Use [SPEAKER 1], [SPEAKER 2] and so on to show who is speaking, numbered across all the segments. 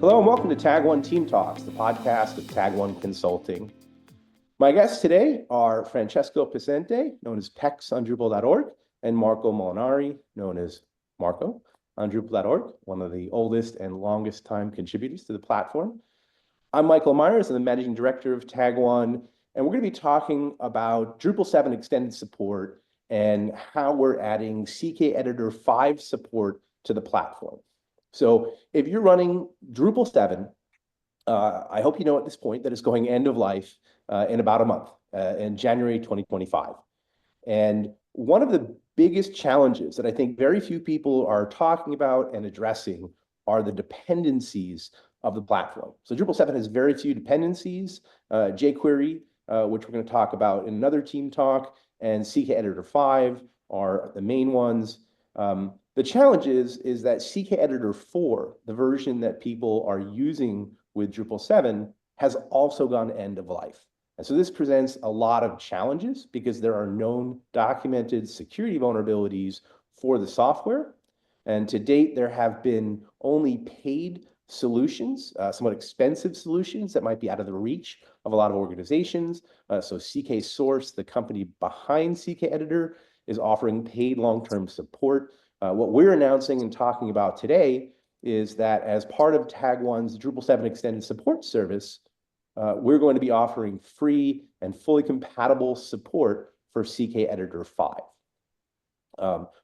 [SPEAKER 1] Hello and welcome to Tag1 Team Talks, the podcast of Tag1 Consulting. My guests today are Francesco Pesenti, known as Pex on Drupal.org, and Marco Molinari, known as Marco on Drupal.org, one of the oldest and longest time contributors to the platform. I'm Michael Meyers, I'm the Managing Director of Tag1, and we're going to be talking about Drupal 7 extended support and how we're adding CKEditor 5 support to the platform. So if you're running Drupal 7, I hope you know at this point that it's going end of life in about a month, in January 2025. And one of the biggest challenges that I think very few people are talking about and addressing are the dependencies of the platform. So Drupal 7 has very few dependencies, jQuery, which we're going to talk about in another team talk, and CKEditor 5 are the main ones. The challenge is that CKEditor 4, the version that people are using with Drupal 7, has also gone end of life. And so this presents a lot of challenges because there are known documented security vulnerabilities for the software. And to date, there have been only paid solutions, somewhat expensive solutions that might be out of the reach of a lot of organizations. So CK Source, the company behind CKEditor, is offering paid long-term support. What we're announcing and talking about today is that as part of Tag1's Drupal 7 extended support service, we're going to be offering free and fully compatible support for CKEditor 5.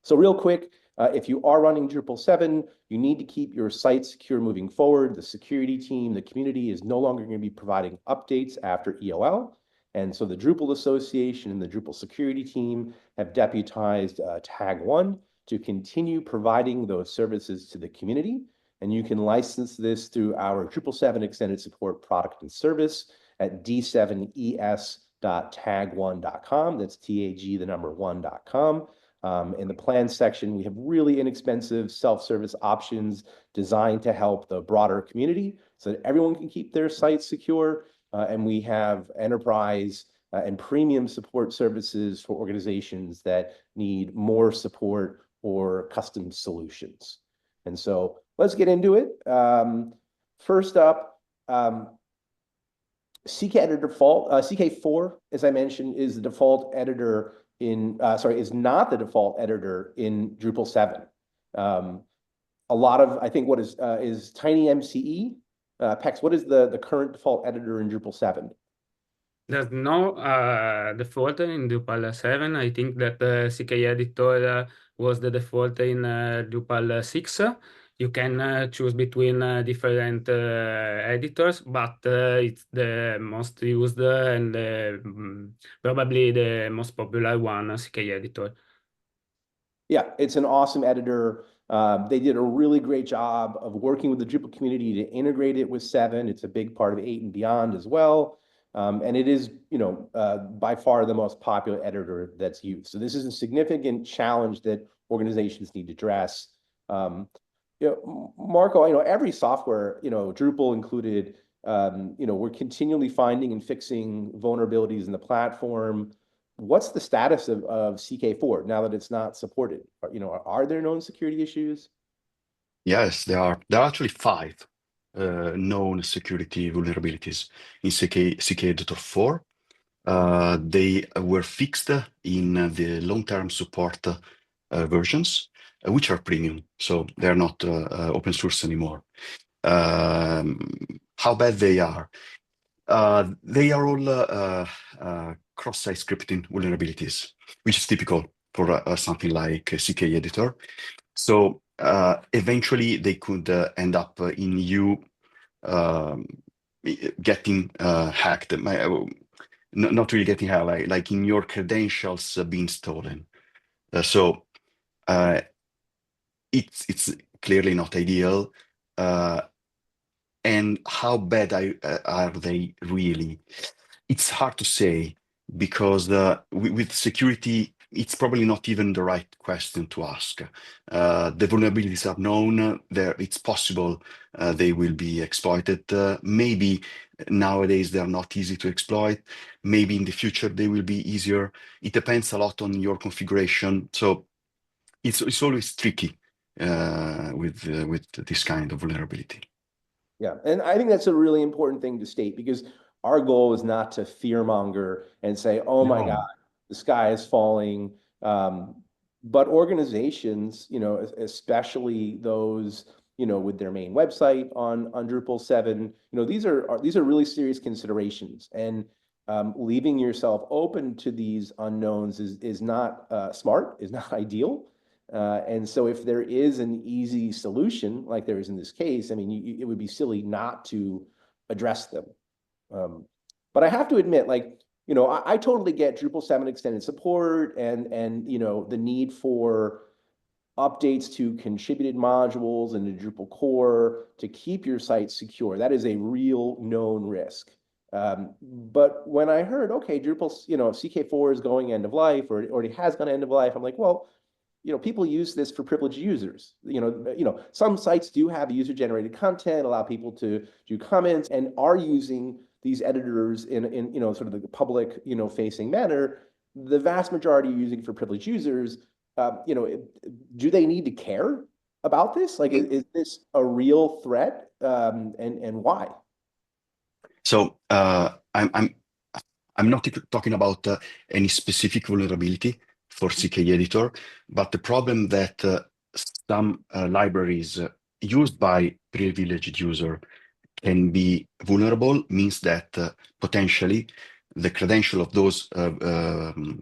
[SPEAKER 1] So real quick, if you are running Drupal 7, you need to keep your site secure moving forward. The security team, the community is no longer going to be providing updates after EOL. And so the Drupal Association and the Drupal security team have deputized Tag1 to continue providing those services to the community. And you can license this through our Drupal 7 extended support product and service at D7ES.tag1.com. That's TAG, the number 1.com. In the plan section, we have really inexpensive self-service options designed to help the broader community so that everyone can keep their sites secure. And we have enterprise and premium support services for organizations that need more support or custom solutions. And so let's get into it. First up, CKEditor default, CK4, as I mentioned, is the default editor in, is not the default editor in Drupal 7. A lot of, I think, what is TinyMCE. Pex, what is the current default editor in Drupal 7?
[SPEAKER 2] There's no default in Drupal 7. I think that CKEditor was the default in Drupal 6. You can choose between different editors, but it's the most used and probably the most popular one, CKEditor.
[SPEAKER 1] Yeah, it's an awesome editor. They did a really great job of working with the Drupal community to integrate it with 7. It's a big part of 8 and beyond as well. And it is, by far the most popular editor that's used. So this is a significant challenge that organizations need to address. Marco, every software, Drupal included, we're continually finding and fixing vulnerabilities in the platform. What's the status of CK4 now that it's not supported? Are there known security issues?
[SPEAKER 3] Yes, there are. There are actually 5 known security vulnerabilities in CKEditor 4. They were fixed in the long-term support versions, which are premium, so they're not open source anymore. How bad they are? They are all cross-site scripting vulnerabilities, which is typical for something like CKEditor. So eventually they could end up in you getting hacked. Not really getting hacked, like in your credentials being stolen. So it's clearly not ideal. And how bad are they really? It's hard to say because with security, it's probably not even the right question to ask. The vulnerabilities are known. It's possible they will be exploited. Maybe nowadays they are not easy to exploit. Maybe in the future they will be easier. It depends a lot on your configuration. So it's always tricky with this kind of vulnerability.
[SPEAKER 1] Yeah, and I think that's a really important thing to state because our goal is not to fearmonger and say, "Oh my God,
[SPEAKER 3] No.
[SPEAKER 1] the sky is falling." But organizations, especially those, with their main website on Drupal 7, these are really serious considerations, and leaving yourself open to these unknowns is not smart, is not ideal. And so if there is an easy solution, like there is in this case, I mean, it would be silly not to address them. Um, but I have to admit, like, I totally get Drupal 7 extended support and the need for updates to contributed modules and the Drupal core to keep your site secure. That is a real known risk. But when I heard, okay, Drupal, CK4 is going end of life, or it already has gone end of life, I'm like, well, people use this for privileged users. Some sites do have user-generated content, allow people to do comments, and are using these editors in sort of the public, facing manner. The vast majority are using it for privileged users. Do they need to care about this? Like, is this a real threat? And why?
[SPEAKER 3] So I'm not talking about any specific vulnerability for CKEditor, but the problem that some libraries used by privileged user can be vulnerable means that potentially the credential of those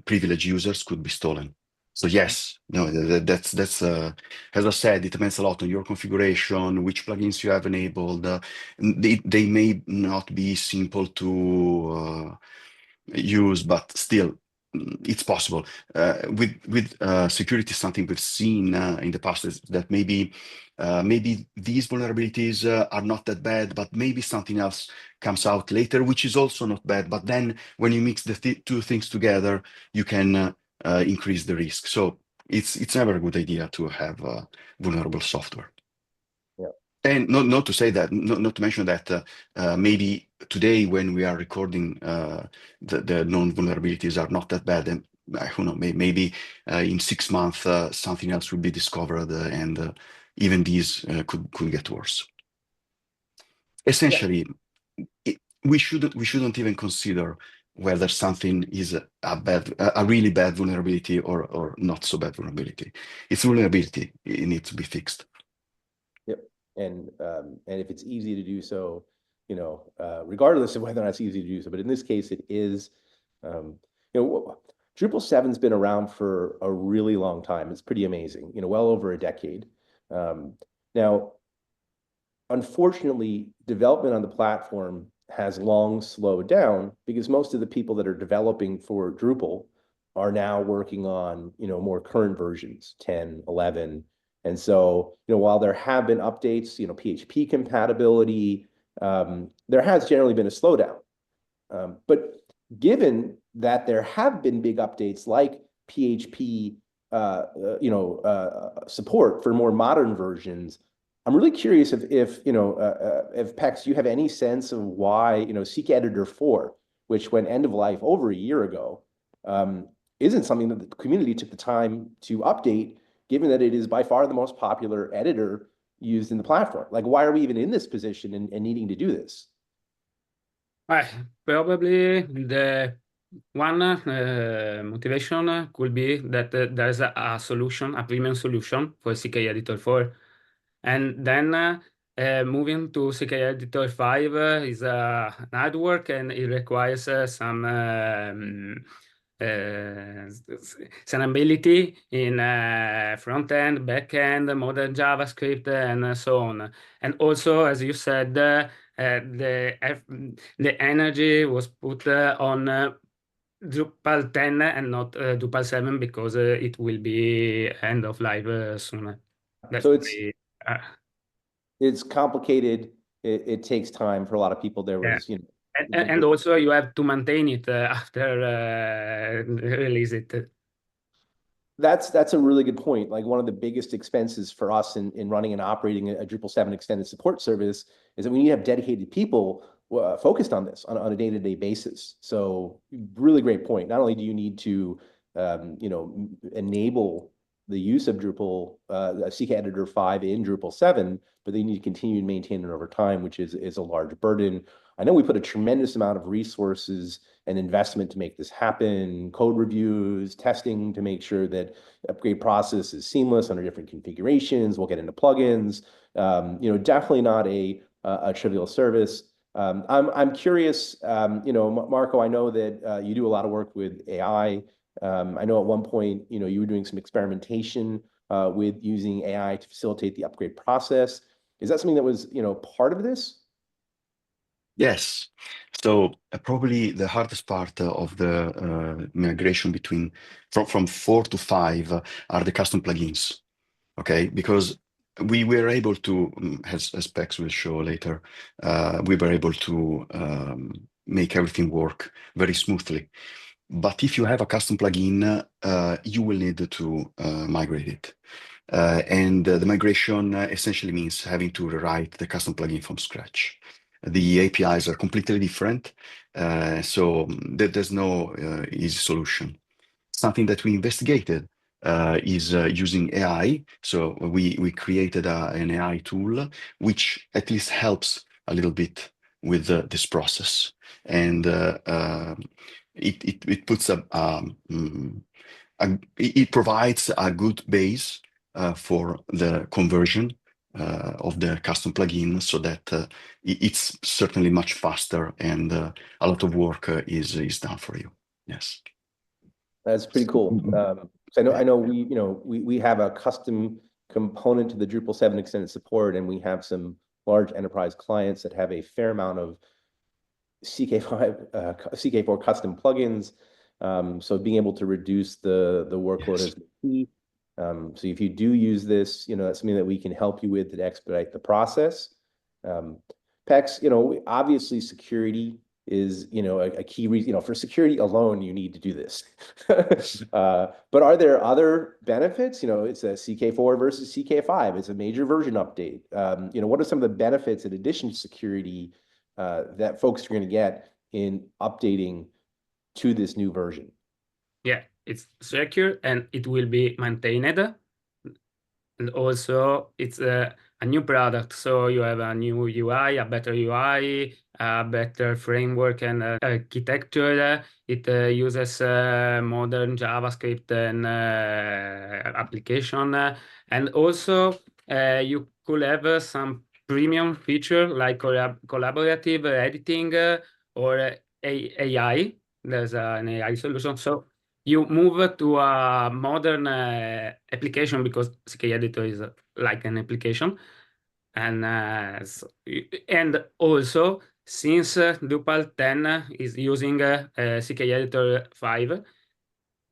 [SPEAKER 3] privileged users could be stolen. So yes, no, that's as I said, it depends a lot on your configuration, which plugins you have enabled. They may not be simple to use, but still, it's possible. With security, something we've seen in the past is that maybe these vulnerabilities are not that bad, but maybe something else comes out later, which is also not bad. But then when you mix the two things together, you can increase the risk. So it's never a good idea to have vulnerable software.
[SPEAKER 1] Yeah.
[SPEAKER 3] And not to say that, not to mention that maybe today when we are recording, the known vulnerabilities are not that bad, and who knows, maybe in 6 months something else will be discovered, and even these could get worse. Essentially, we shouldn't even consider whether something is a really bad vulnerability or not so bad vulnerability. It's vulnerability. It needs to be fixed.
[SPEAKER 1] Yep. And if it's easy to do so, regardless of whether or not it's easy to do so, but in this case, it is. Drupal 7's been around for a really long time. It's pretty amazing. Well over a decade. Now, unfortunately, development on the platform has long slowed down because most of the people that are developing for Drupal are now working on, more current versions, 10, 11. And so, while there have been updates, PHP compatibility, there has generally been a slowdown. But given that there have been big updates like PHP, support for more modern versions, I'm really curious if Pex, you have any sense of why, CKEditor 4, which went end of life over a year ago, isn't something that the community took the time to update, given that it is by far the most popular editor used in the platform. Like, why are we even in this position and needing to do this?
[SPEAKER 2] Probably the one motivation could be that there's a solution, a premium solution for CKEditor 4. And then moving to CKEditor 5 is hard work, and it requires some ability in front end, back end, modern JavaScript, and so on. And also, as you said, the energy was put on Drupal 10 and not Drupal 7 because it will be end of life soon. That's
[SPEAKER 1] So
[SPEAKER 2] uh,
[SPEAKER 1] it's complicated. It takes time for a lot of people. There
[SPEAKER 2] yeah.
[SPEAKER 1] was,
[SPEAKER 2] And also you have to maintain it after release it.
[SPEAKER 1] That's a really good point. Like, one of the biggest expenses for us in running and operating a Drupal 7 extended support service is that we need to have dedicated people focused on this on a day-to-day basis. So really great point. Not only do you need to enable the use of Drupal, CKEditor 5 in Drupal 7, but they need to continue to maintain it over time, which is a large burden. I know we put a tremendous amount of resources and investment to make this happen, code reviews, testing to make sure that upgrade process is seamless under different configurations. We'll get into plugins. Definitely not a trivial service. I'm curious, Marco, I know that you do a lot of work with AI. I know at one point, you were doing some experimentation with using AI to facilitate the upgrade process. Is that something that was, part of this?
[SPEAKER 3] Yes. So probably the hardest part of the migration from 4 to 5 are the custom plugins. Okay, because we were able to, as Specs will show later, we were able to make everything work very smoothly. But if you have a custom plugin, you will need to migrate it. And the migration essentially means having to rewrite the custom plugin from scratch. The APIs are completely different, so there's no easy solution. Something that we investigated is using AI. So we created an AI tool, which at least helps a little bit with this process. And it puts it provides a good base for the conversion of the custom plugin, so that it's certainly much faster, and a lot of work is done for you. Yes.
[SPEAKER 1] That's pretty cool. I know we have a custom component to the Drupal 7 extended support, and we have some large enterprise clients that have a fair amount of CK5, CK4 custom plugins. So being able to reduce the workload is key. So if you do use this, that's something that we can help you with to expedite the process. Pex, obviously security is, a key reason, for security alone, you need to do this. But are there other benefits? It's a CK4 versus CK5. It's a major version update. What are some of the benefits in addition to security that folks are going to get in updating to this new version?
[SPEAKER 2] Yeah, it's secure and it will be maintained. And also it's a new product. So you have a new UI, a better UI, a better framework and architecture. It uses modern JavaScript and application. And also you could have some premium feature like collaborative editing or AI. There's an AI solution. So you move to a modern application, because CKEditor is like an application. And also, since Drupal 10 is using CKEditor 5,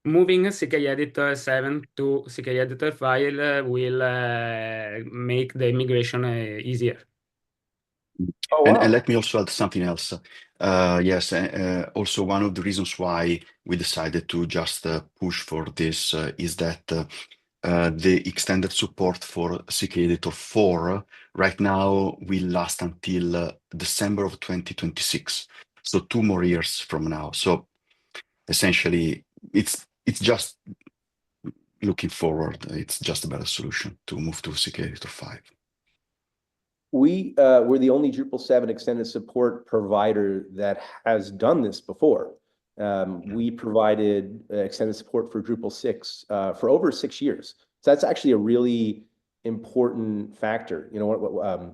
[SPEAKER 2] moving CKEditor 7 to CKEditor 5 will make the migration easier.
[SPEAKER 1] Oh, wow.
[SPEAKER 3] And let me also add something else. Yes, also one of the reasons why we decided to just push for this is that the extended support for CKEditor 4 right now will last until December of 2026. So 2 more years from now. So essentially, it's just looking forward. It's just a better solution to move to CKEditor 5.
[SPEAKER 1] We were the only Drupal 7 extended support provider that has done this before. We provided extended support for Drupal 6 for over 6 years. So that's actually a really important factor.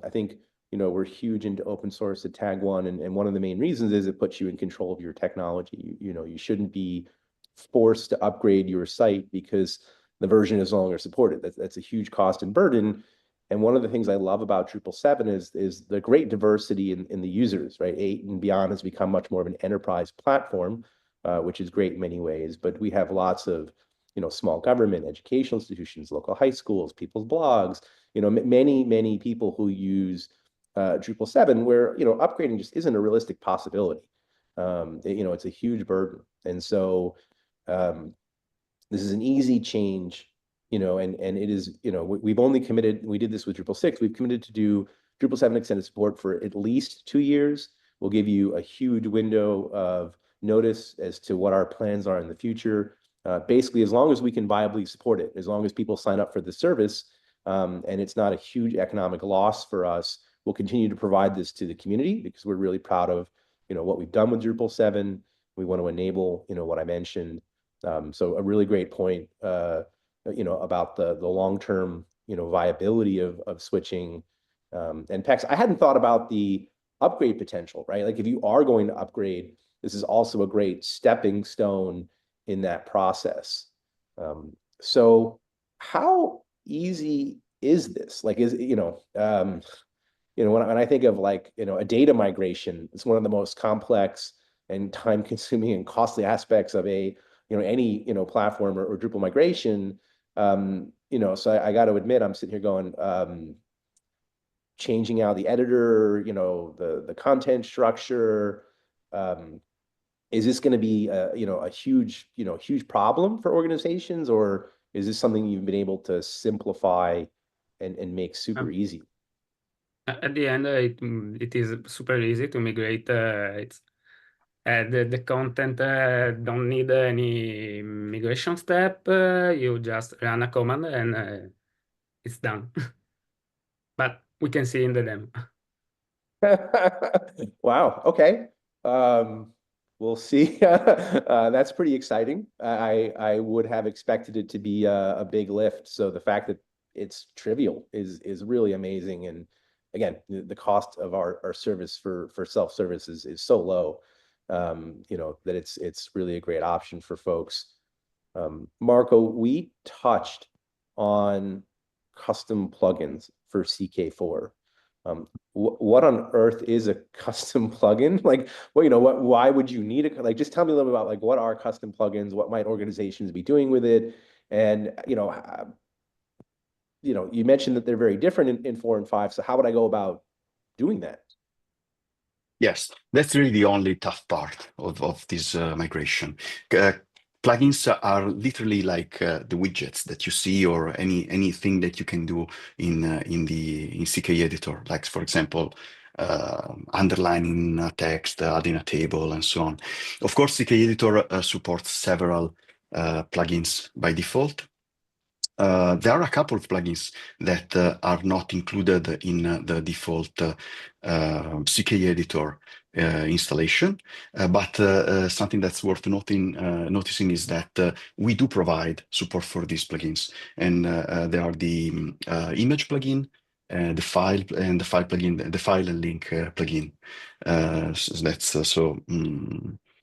[SPEAKER 1] I think, we're huge into open source at Tag1, and one of the main reasons is it puts you in control of your technology. You shouldn't be forced to upgrade your site because the version is no longer supported. That's a huge cost and burden. And one of the things I love about Drupal 7 is the great diversity in the users, right? 8 and beyond has become much more of an enterprise platform, which is great in many ways. But we have lots of, small government, educational institutions, local high schools, people's blogs, many people who use Drupal 7 where, upgrading just isn't a realistic possibility. It's a huge burden. And so this is an easy change. And it is, we've only committed, we did this with Drupal 6, we've committed to do Drupal 7 extended support for at least 2 years. We'll give you a huge window of notice as to what our plans are in the future. basically, as long as we can viably support it, as long as people sign up for the service, and it's not a huge economic loss for us, we'll continue to provide this to the community because we're really proud of, what we've done with Drupal 7. We want to enable, what I mentioned. So a really great point, about the long-term, viability of switching. And Pex, I hadn't thought about the upgrade potential, right? Like if you are going to upgrade, this is also a great stepping stone in that process. So how easy is this? Like, when I think of like, a data migration, it's one of the most complex and time-consuming and costly aspects of any, platform or Drupal migration. So I got to admit, I'm sitting here going, changing out the editor, the content structure. Is this going to be a huge problem for organizations, or is this something you've been able to simplify and make super easy?
[SPEAKER 2] At the end, it is super easy to migrate. The content don't need any migration step. You just run a command and it's done. But we can see in the demo.
[SPEAKER 1] Wow. Okay. We'll see. That's pretty exciting. I would have expected it to be a big lift. So the fact that it's trivial is really amazing. And again, the cost of our service for self-service is so low, that it's really a great option for folks. Marco, we touched on custom plugins for CK4. What on earth is a custom plugin? Like, why would you need it? Like, just tell me a little bit about like what are custom plugins? What might organizations be doing with it? And you mentioned that they're very different in 4 and 5. So how would I go about doing that?
[SPEAKER 3] Yes, that's really the only tough part of this migration. Plugins are literally like the widgets that you see, or anything that you can do in CKEditor, like for example, underlining text, adding a table, and so on. Of course, CKEditor supports several plugins by default. There are a couple of plugins that are not included in the default CKEditor installation, but something that's worth noticing is that we do provide support for these plugins, and there are the image plugin, the file plugin, the file and link plugin.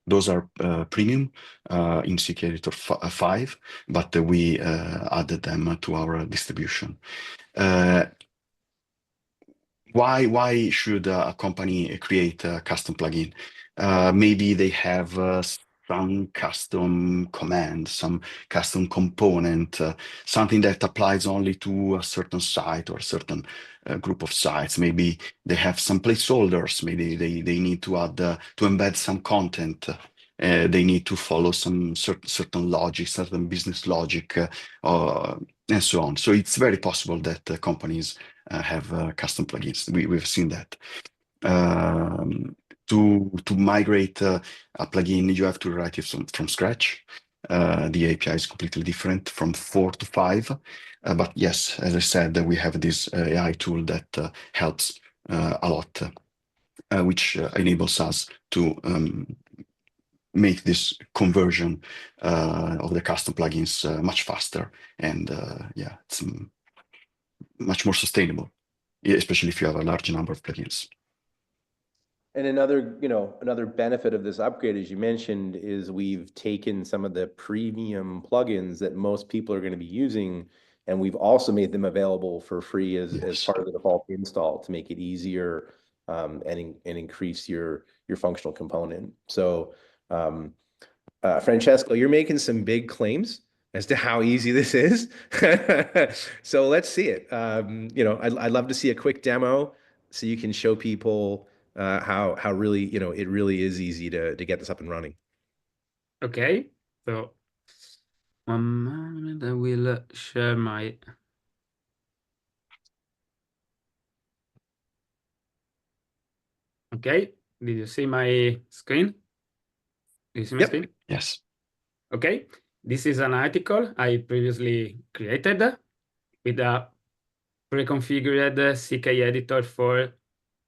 [SPEAKER 3] Those are premium in CKEditor 5, but we added them to our distribution. Why should a company create a custom plugin? Maybe they have some custom command, some custom component, something that applies only to a certain site or a certain group of sites. Maybe they have some placeholders. Maybe they need to add to embed some content. They need to follow some certain logic, certain business logic, and so on. So it's very possible that companies have custom plugins. We've seen that. To migrate a plugin, you have to write it from scratch. The API is completely different from 4 to 5. But yes, as I said, we have this AI tool that helps a lot, which enables us to make this conversion of the custom plugins much faster, and it's much more sustainable, especially if you have a large number of plugins.
[SPEAKER 1] And another benefit of this upgrade, as you mentioned, is we've taken some of the premium plugins that most people are going to be using, and we've also made them available for free as part of the default install to make it easier, and increase your functional component. So, Francesco, you're making some big claims as to how easy this is. So let's see it. I'd love to see a quick demo so you can show people how really, it really is easy to get this up and running.
[SPEAKER 2] Okay, so 1 moment, I will share my. Okay, did you see my screen? Did you see my screen?
[SPEAKER 3] Yes.
[SPEAKER 2] Okay, This is an article I previously created with a pre-configured CKEditor for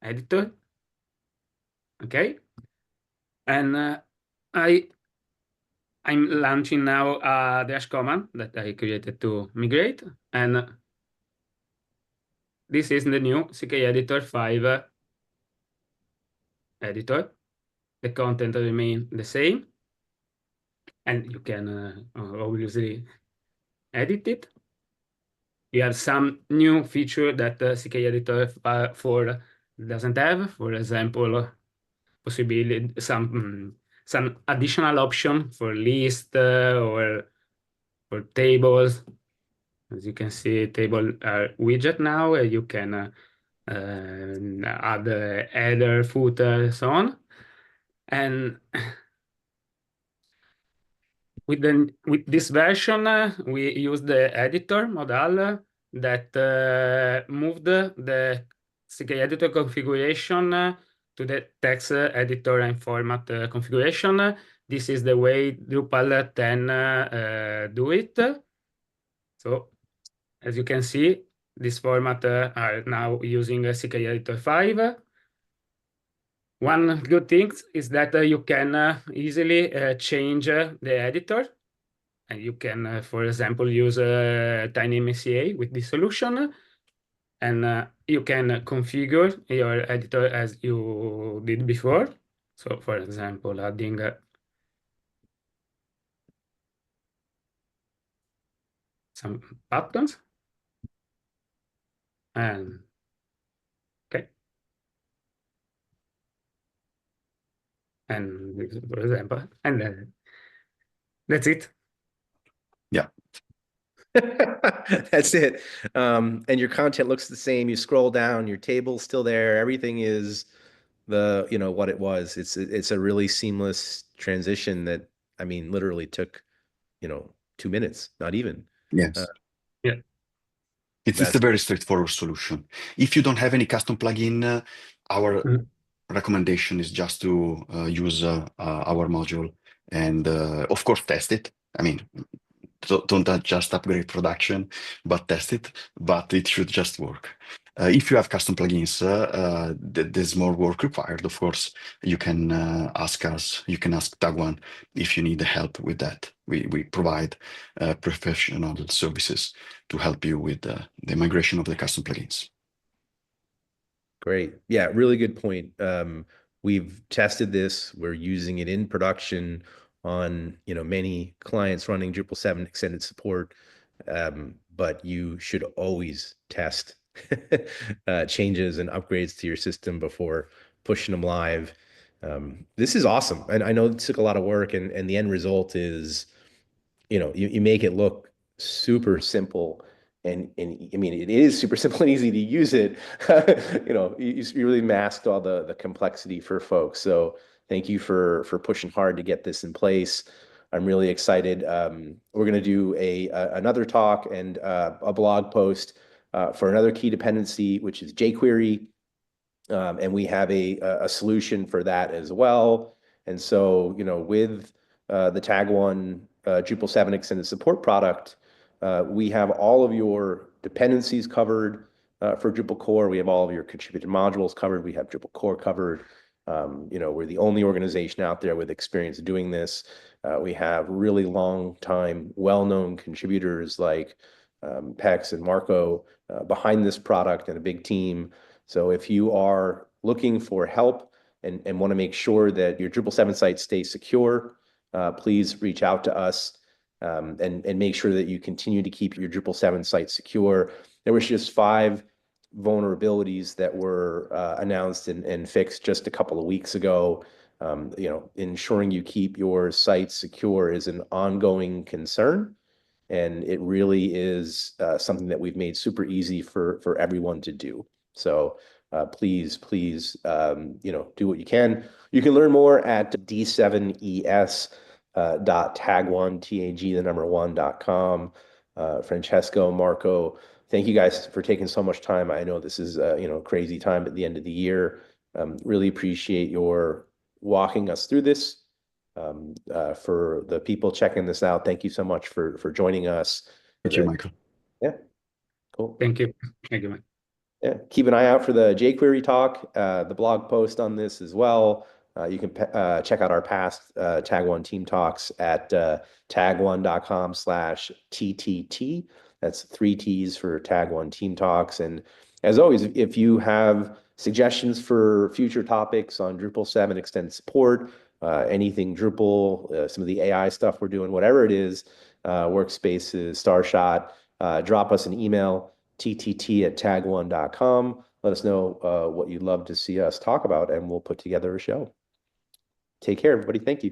[SPEAKER 2] editor. Okay, and I'm launching now a dash command that I created to migrate, and this is the new CKEditor 5 editor. The content remain the same, and you can obviously edit it. We have some new feature that CKEditor 4 doesn't have. For example, possibility some additional option for list or for tables. As you can see, table widget now. You can add header, footer, so on. And with this version, we use the editor modal that moved the CKEditor configuration to the text editor and format configuration. This is the way Drupal 10 do it. So as you can see, this format are now using CKEditor 5. One good thing is that you can easily change the editor. And you can, for example, use TinyMCA with this solution. And you can configure your editor as you did before. So, for example, adding some buttons. And okay. And for example, and then that's it.
[SPEAKER 3] Yeah.
[SPEAKER 1] That's it. And your content looks the same. You scroll down, your table's still there. Everything is what it was. It's a really seamless transition that, I mean, literally took, 2 minutes, not even.
[SPEAKER 3] Yes.
[SPEAKER 2] Yeah.
[SPEAKER 3] It's a very straightforward solution. If you don't have any custom plugin, our recommendation is just to use our module and, of course, test it. I mean, don't just upgrade production, but test it. But it should just work. If you have custom plugins, there's more work required. Of course, you can ask us. You can ask Tag1 if you need help with that. We provide professional services to help you with the migration of the custom plugins.
[SPEAKER 1] Great. Yeah, really good point. We've tested this. We're using it in production on, many clients running Drupal 7 extended support. But you should always test changes and upgrades to your system before pushing them live. This is awesome. And I know it took a lot of work, and the end result is, you make it look super simple. And I mean, it is super simple and easy to use it. You really masked all the complexity for folks. So thank you for pushing hard to get this in place. I'm really excited. We're going to do another talk and a blog post for another key dependency, which is jQuery. And we have a solution for that as well. And so, with the Tag1 Drupal 7 extended support product, we have all of your dependencies covered for Drupal core. We have all of your contributed modules covered. We have Drupal core covered. We're the only organization out there with experience doing this. We have really long time, well-known contributors like Pex and Marco behind this product, and a big team. So if you are looking for help and want to make sure that your Drupal 7 site stays secure, please reach out to us and make sure that you continue to keep your Drupal 7 site secure. There was just 5 vulnerabilities that were announced and fixed just a couple of weeks ago. Ensuring you keep your site secure is an ongoing concern, and it really is something that we've made super easy for everyone to do. So please, do what you can. You can learn more at D7ES .tag1 tag1.com. Francesco, Marco, thank you guys for taking so much time. I know this is crazy time at the end of the year. Really appreciate your walking us through this. For the people checking this out, thank you so much for joining us.
[SPEAKER 3] Thank you, Michael.
[SPEAKER 1] Yeah, cool.
[SPEAKER 2] Thank you. Thank you, man.
[SPEAKER 1] Yeah, keep an eye out for the jQuery talk, the blog post on this as well. You can check out our past Tag1 Team Talks at tag1.com/TTT. That's 3 T's for Tag1 Team Talks. And as always, if you have suggestions for future topics on Drupal 7 extended support, anything Drupal, some of the AI stuff we're doing, whatever it is, workspaces, Starshot, drop us an email, ttt@tag1.com. Let us know what you'd love to see us talk about, and we'll put together a show. Take care, everybody. Thank you.